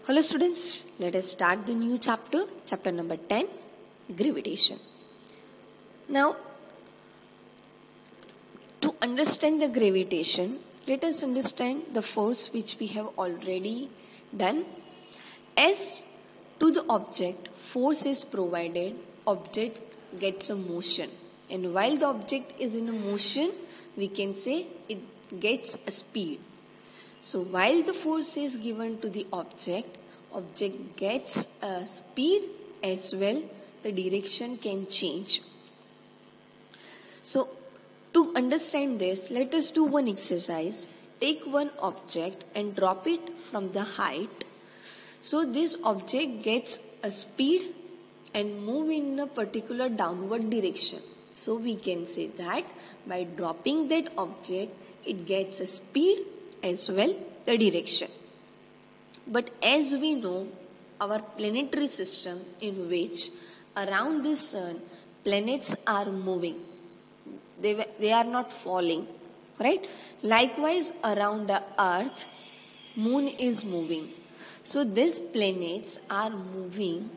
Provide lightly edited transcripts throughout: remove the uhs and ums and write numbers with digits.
Hello students, let us start the new chapter, chapter number 10, gravitation. Now, to understand the gravitation, let us understand the force which we have already done. As to the object, force is provided, object gets a motion. And while the object is in a motion, we can say it gets a speed. So while the force is given to the object gets a speed as well, the direction can change. So to understand this, let us do one exercise. Take one object and drop it from the height. So this object gets a speed and move in a particular downward direction. So we can say that by dropping that object, it gets a speed as well the direction. But as we know, our planetary system in which around the sun planets are moving, they are not falling, right? Likewise around the earth, moon is moving. So these planets are moving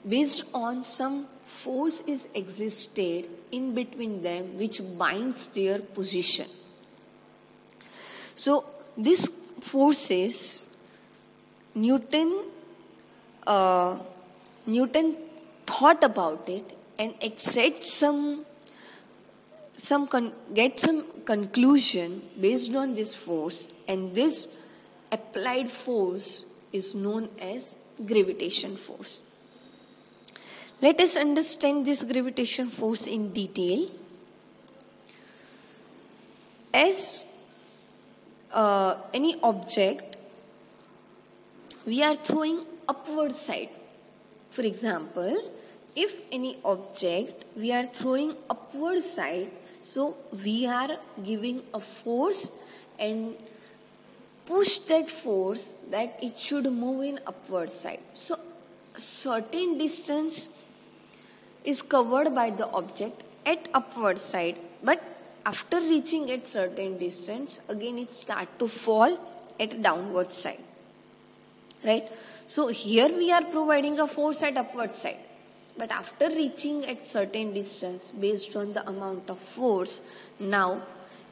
based on some force is existed in between them which binds their position. So this forces Newton thought about it and get some conclusion based on this force, and this applied force is known as gravitation force. Let us understand this gravitation force in detail. As any object we are throwing upward side. For example, if any object we are throwing upward side, so we are giving a force and push that force that it should move in upward side. So a certain distance is covered by the object at upward side, but after reaching at certain distance, again it start to fall at downward side, right? So here we are providing a force at upward side, but after reaching at certain distance based on the amount of force, now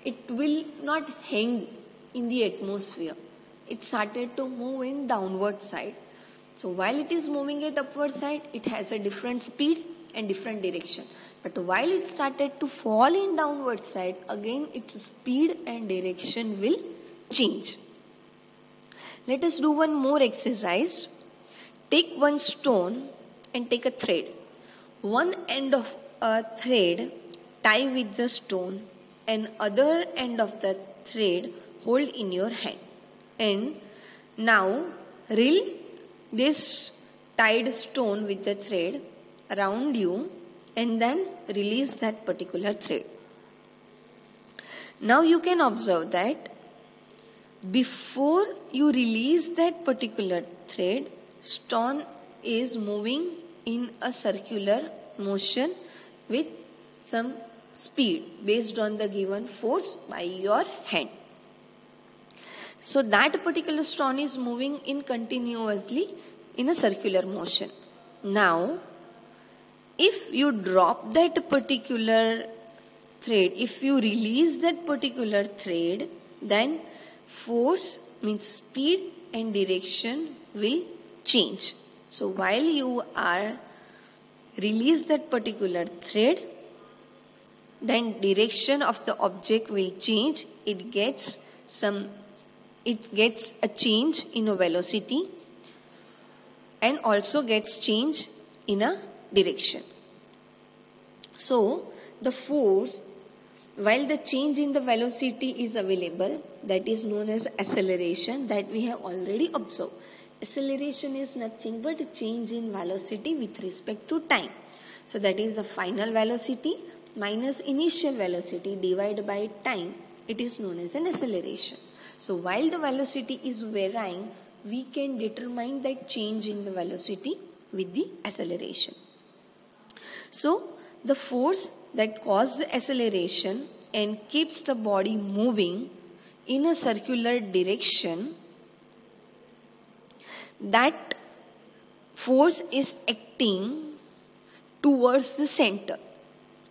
it will not hang in the atmosphere. It started to move in downward side. So while it is moving at upward side, it has a different speed and different direction. But while it started to fall in downward side, again its speed and direction will change. Let us do one more exercise. Take one stone and take a thread. One end of a thread tie with the stone and other end of the thread hold in your hand. And now reel this tied stone with the thread around you and then release that particular thread. Now you can observe that before you release that particular thread, stone is moving in a circular motion with some speed based on the given force by your hand. So that particular stone is moving in continuously in a circular motion. Now, if you drop that particular thread, if you release that particular thread, then force means speed and direction will change. So while you are release that particular thread, then direction of the object will change. It gets a change in a velocity and also gets change in a direction. So the force, while the change in the velocity is available, that is known as acceleration, that we have already observed. Acceleration is nothing but a change in velocity with respect to time. So that is a final velocity minus initial velocity divided by time. It is known as an acceleration. So while the velocity is varying, we can determine that change in the velocity with the acceleration. So the force that causes the acceleration and keeps the body moving in a circular direction that force is acting towards the center.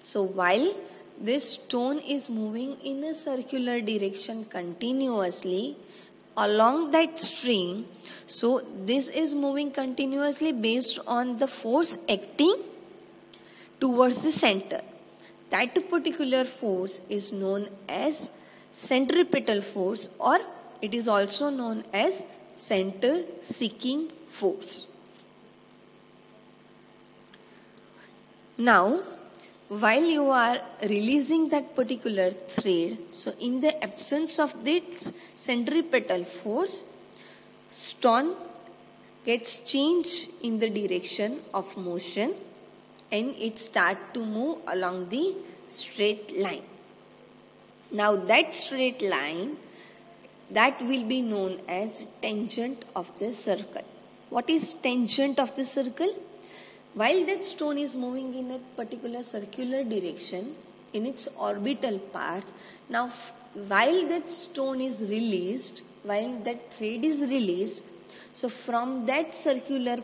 So while this stone is moving in a circular direction continuously along that string, so this is moving continuously based on the force acting towards the center. That particular force is known as centripetal force, or it is also known as center seeking force. Now, while you are releasing that particular thread, so in the absence of this centripetal force, stone gets changed in the direction of motion and it starts to move along the straight line. Now that straight line, that will be known as tangent of the circle. What is tangent of the circle? While that stone is moving in a particular circular direction in its orbital path, now while that stone is released, while that thread is released, so from that circular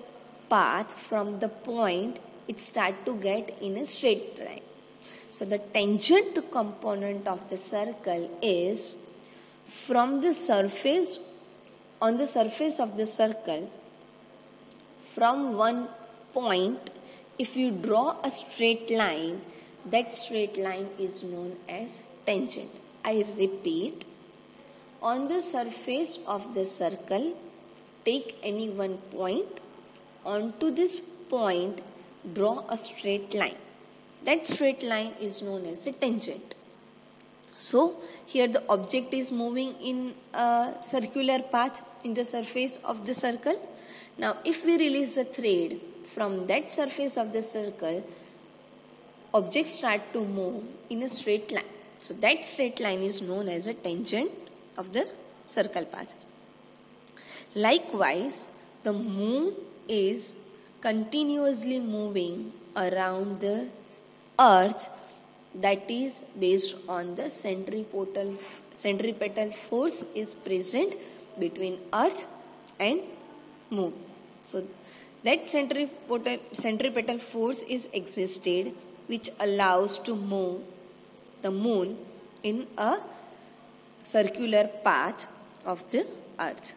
path, from the point, it starts to get in a straight line. So the tangent component of the circle is from the surface, on the surface of the circle, from one point, if you draw a straight line, that straight line is known as tangent. I repeat, on the surface of the circle, take any one point, onto this point, draw a straight line. That straight line is known as a tangent. So, here the object is moving in a circular path in the surface of the circle. Now, if we release a thread from that surface of the circle, objects start to move in a straight line. So, that straight line is known as a tangent of the circle path. Likewise, the moon is continuously moving around the earth, that is based on the centripetal force is present between earth and moon. So that centripetal force is existed which allows to move the moon in a circular path of the earth.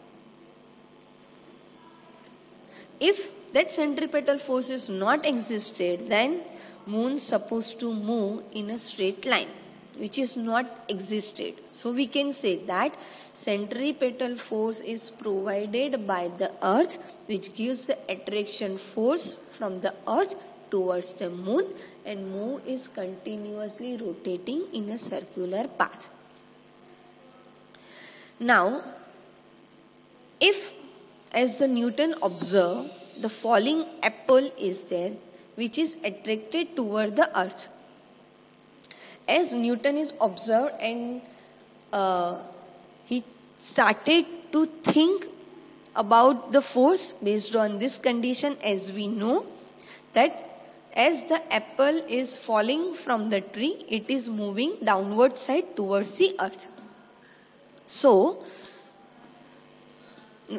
If that centripetal force is not existed, then moon supposed to move in a straight line, which is not existed. So we can say that centripetal force is provided by the earth, which gives the attraction force from the earth towards the moon, and moon is continuously rotating in a circular path. Now, if as the Newton observed, the falling apple is there, which is attracted toward the earth. As Newton is observed and he started to think about the force based on this condition, as we know that as the apple is falling from the tree, it is moving downward side towards the earth. So,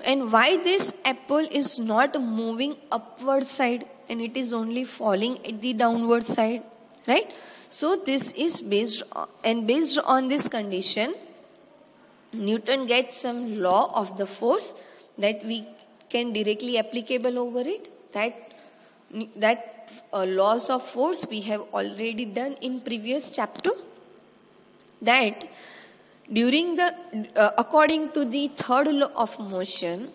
and why this apple is not moving upward side and it is only falling at the downward side, right? So this is based on this condition, Newton gets some law of the force that we can directly applicable over it. That laws of force we have already done in previous chapter. That during the according to the third law of motion,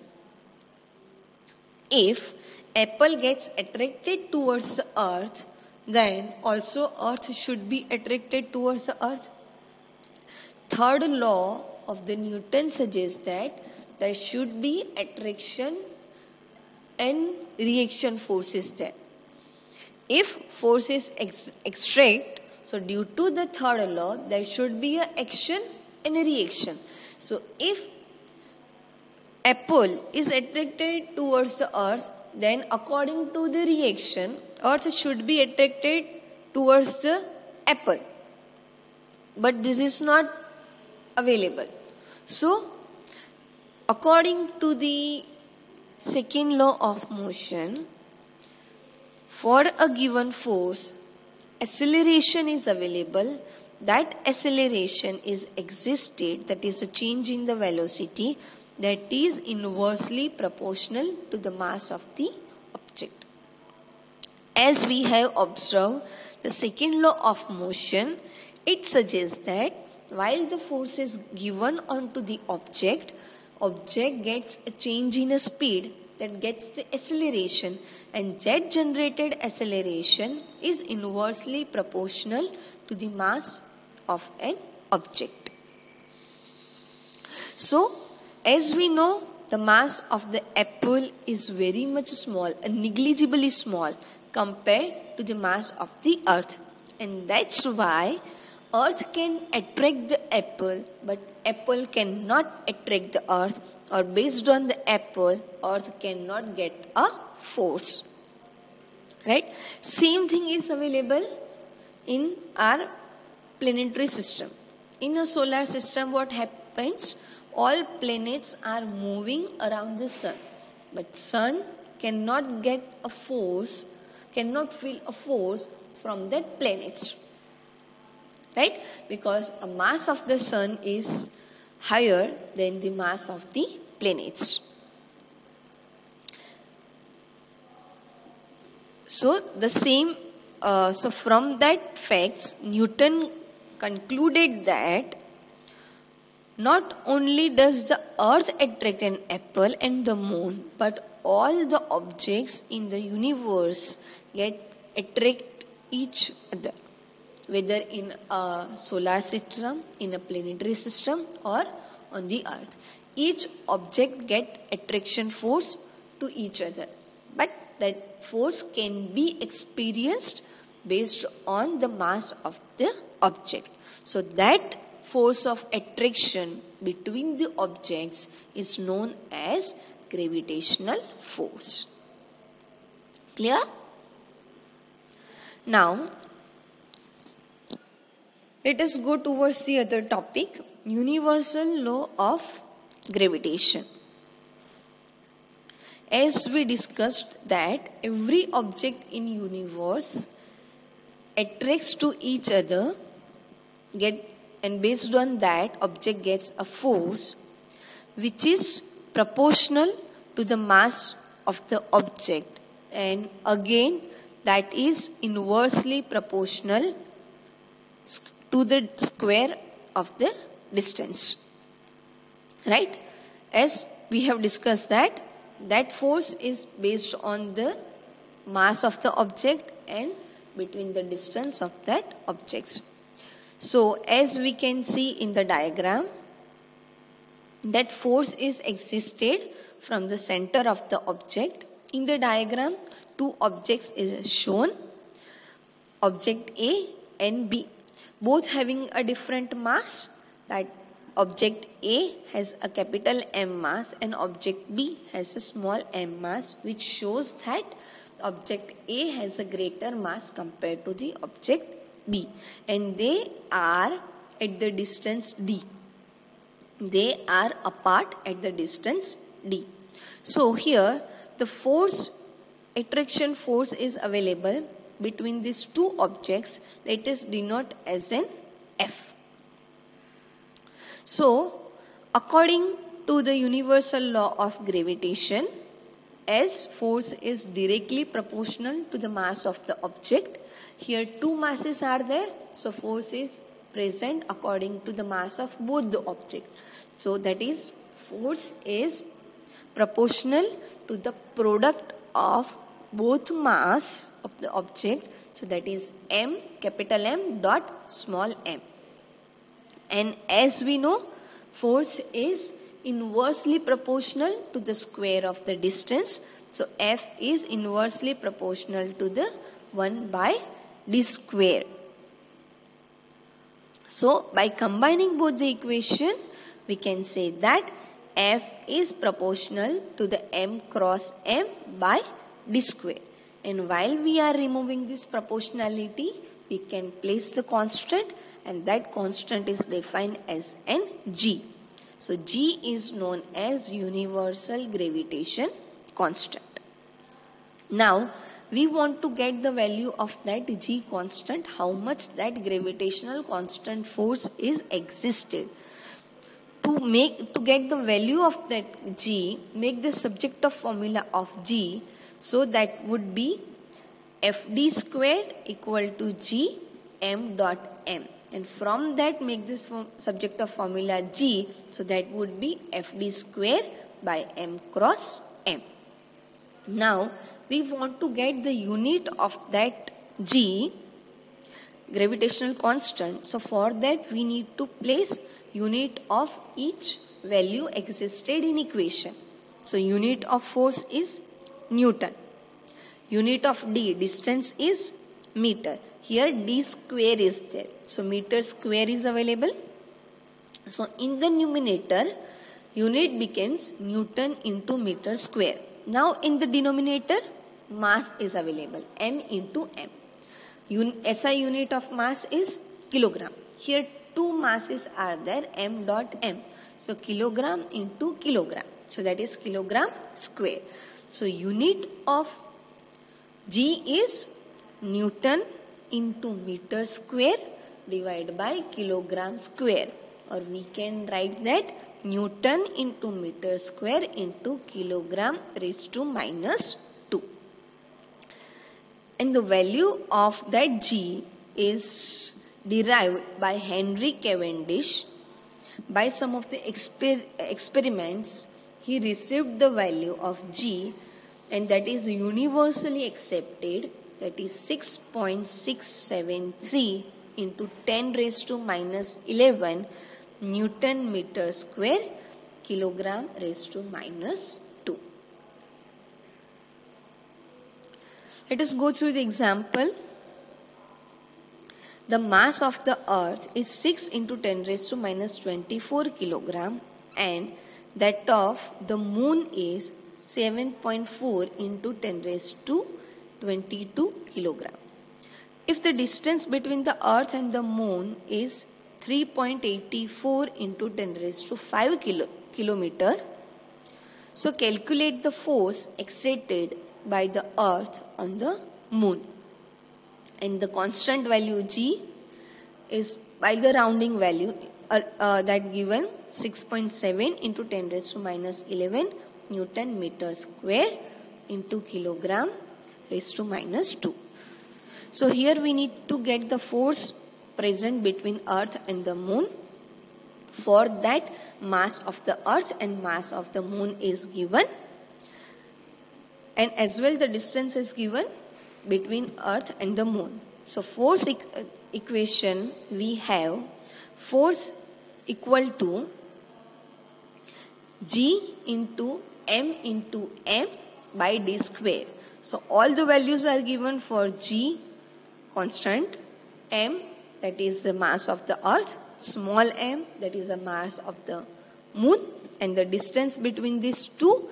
if apple gets attracted towards the earth, then also earth should be attracted towards the earth. Third law of the Newton suggests that there should be attraction and reaction forces there. If force is extract, so due to the third law, there should be an action and a reaction. So if apple is attracted towards the earth, then according to the reaction, earth should be attracted towards the apple. But this is not available. So according to the second law of motion, for a given force, acceleration is available. That acceleration is existed, that is a change in the velocity that is inversely proportional to the mass of the object. As we have observed the second law of motion, it suggests that while the force is given onto the object gets a change in a speed, that gets the acceleration, and that generated acceleration is inversely proportional to the mass of an object. So, as we know, the mass of the apple is very much small, negligibly small compared to the mass of the earth. And that's why earth can attract the apple, but apple cannot attract the earth, or based on the apple, earth cannot get a force. Right? Same thing is available in our planetary system. In a solar system, what happens? All planets are moving around the sun, but sun cannot get a force, cannot feel a force from that planets. Right? Because a mass of the sun is higher than the mass of the planets. So the same. So from that facts, Newton concluded that not only does the earth attract an apple and the moon, but all the objects in the universe attract each other, whether in a solar system, in a planetary system, or on the earth. Each object get attraction force to each other, but that force can be experienced based on the mass of the object. So that force of attraction between the objects is known as gravitational force. Clear? Now, let us go towards the other topic, universal law of gravitation. As we discussed that every object in universe attracts to each other, and based on that object gets a force which is proportional to the mass of the object, and again that is inversely proportional to the square of the distance. Right? As we have discussed that force is based on the mass of the object and between the distance of that objects. So as we can see in the diagram, that force is existed from the center of the object. In the diagram, two objects is shown, object A and B, both having a different mass. That object A has a capital M mass and object B has a small m mass, which shows that object A has a greater mass compared to the object B, and they are at the distance D. They are apart at the distance D. So here the force, attraction force is available between these two objects. Let us denote as an F. So according to the universal law of gravitation, as force is directly proportional to the mass of the object, here two masses are there, so force is present according to the mass of both the object. So that is, force is proportional to the product of both mass of the object. So that is M, capital M dot small m. And as we know, force is inversely proportional to the square of the distance. So F is inversely proportional to the 1 by d square. So by combining both the equation, we can say that F is proportional to the m cross m by d square. And while we are removing this proportionality, we can place the constant, and that constant is defined as n g. So g is known as universal gravitation constant. Now we want to get the value of that G constant, how much that gravitational constant force is existed. To get the value of that G, make the subject of formula of G, so that would be Fd squared equal to G m dot m, and from that make this subject of formula G, so that would be Fd squared by m cross m. Now we want to get the unit of that G, gravitational constant. So for that we need to place unit of each value existed in equation. So unit of force is Newton. Unit of D, distance, is meter. Here D square is there. So meter square is available. So in the numerator, unit becomes Newton into meter square. Now in the denominator, mass is available, m into m. SI unit of mass is kilogram. Here two masses are there, m dot m. So kilogram into kilogram. So that is kilogram square. So unit of G is Newton into meter square divided by kilogram square. Or we can write that Newton into meter square into kilogram raised to minus 2. And the value of that G is derived by Henry Cavendish. By some of the experiments, he received the value of G, and that is universally accepted, that is 6.673 into 10 raised to minus 11 Newton meter square kilogram raised to minus 2. Let us go through the example. The mass of the earth is 6 into 10 raised to minus 24 kilogram, and that of the moon is 7.4 into 10 raised to 22 kilogram. If the distance between the earth and the moon is 3.84 into 10 raised to 5 kilometer, so calculate the force exerted by the earth on the moon. And the constant value G is, by the rounding value, that given 6.7 into 10 raised to minus 11 Newton meter square into kilogram raised to minus 2. So here we need to get the force present between earth and the moon. For that, mass of the earth and mass of the moon is given, and as well the distance is given between earth and the moon. So force equation, we have force equal to G into m by d square. So all the values are given for G constant, m that is the mass of the earth, small m that is the mass of the moon, and the distance between these two,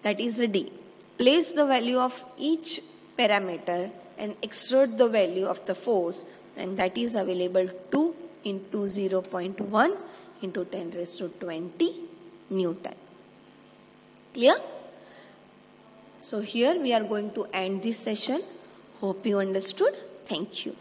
that is the d. Place the value of each parameter and exert the value of the force, and that is available 2 into 0.1 into 10 raised to 20 Newton. Clear? So here we are going to end this session. Hope you understood. Thank you.